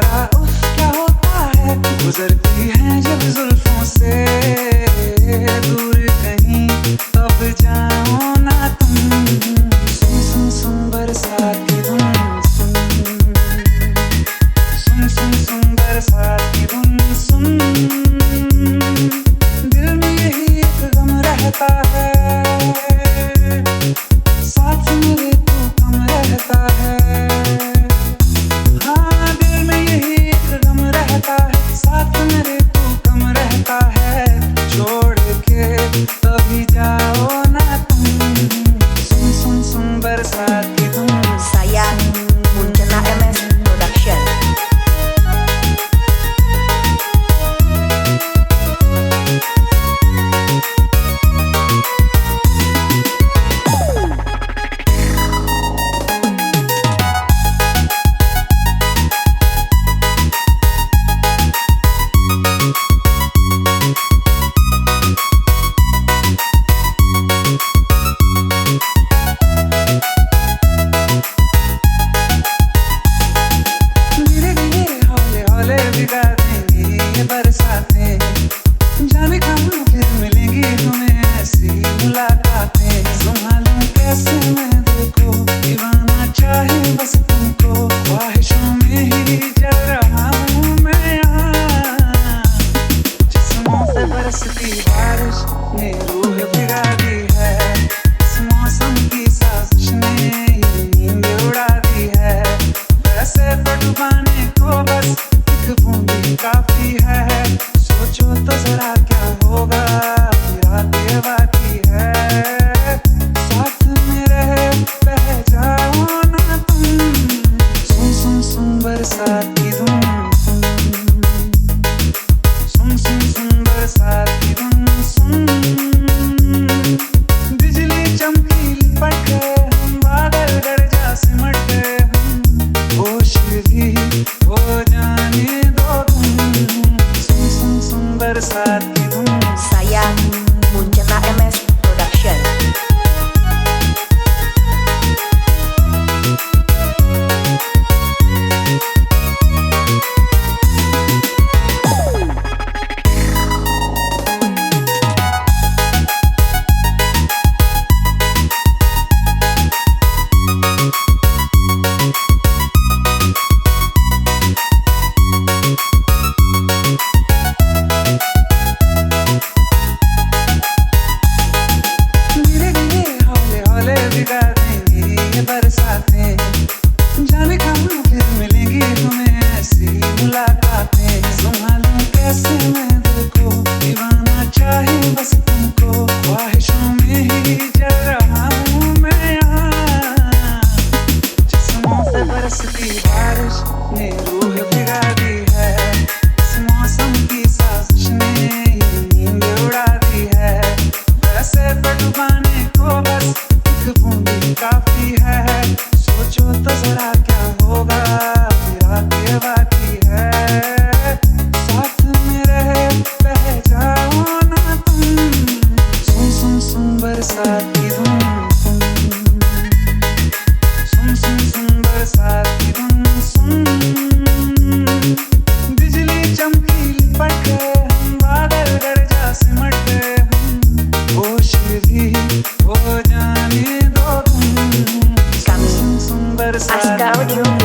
जरा उफ क्या होता है, गुजरती है जब जुल्फों से दूर कहीं, अब जाओ ना तुम। सुन सुन सुन बरसात की धुन, सुन सुन सुन सुन बरसात की धुन सुन। दिल में यही एक गम रहता है, साथ मेरे तू कम रहता है। हाँ दिल में यही एक गम रहता है, साथ मेरे तू कम रहता है। छोड़ के कभी जाओ ना तुम। सुन सुन सुन बरसात की धुन। Saya Munchana MS Production. धीरे धीरे हौले हौले भिगा देंगी ये बरसातें, जाने कब फिर मिलेंगी हमें ऐसी मुलाकातें। संभालूं कैसे मैं दिल को, दीवाना चाहे बस तुमको, ख्वाहिशों में ही जल रहा हूँ मैं यहाँ। जिस्मों पे बरसती बारिश ने रूह भिगा दी है, इस मौसम की साजिश ने ये नींद उड़ा दी है। वैसे तो डुबाने को बस एक बूंद ही काफी है, सोचो तो जरा क्या होगा, रातें बाकी है। साथ मेरे बह जाओ ना तुम। सुन सुन सुन बरसात की धुन, सुन सुन सुन बरसात की धुन सुन। बिजली चमकी लिपट गए हम, बादल गरजा सिमट गए हम, होश भी हो जाने दो तुम। सुन सुन सुन बरसात की धुन। Saya Munchana MS Production. धीरे धीरे हौले हौले भिगा देंगी ये बरसातें, जाने कब फिर मिलेंगी हमें ऐसी मुलाकातें। संभालूं कैसे मैं दिल को, दीवाना चाहे बस तुमको, ख्वाहिशों में ही जल रहा हूँ मैं यहाँ। जिस्मों पे बरसती बारिश ने रूह भिगा दी है, इस मौसम की साजिश ने ये नींद उड़ा दी है। वैसे तो डुबाने को बस एक बूंद ही काफी है, सोचो तो जरा क्या होगा, रातें बाकी है। साथ मेरे बह जाओ ना तुम। सुन सुन सुन बरसात की धुन, सुन सुन सुन बरसात की धुन सुन। बिजली चमकी लिपट गए हम, बादल गरजा सिमट गए हम, होश भी हो जाने दो तुम। Kami सुन सुन बरसात Aska की Audio धुन।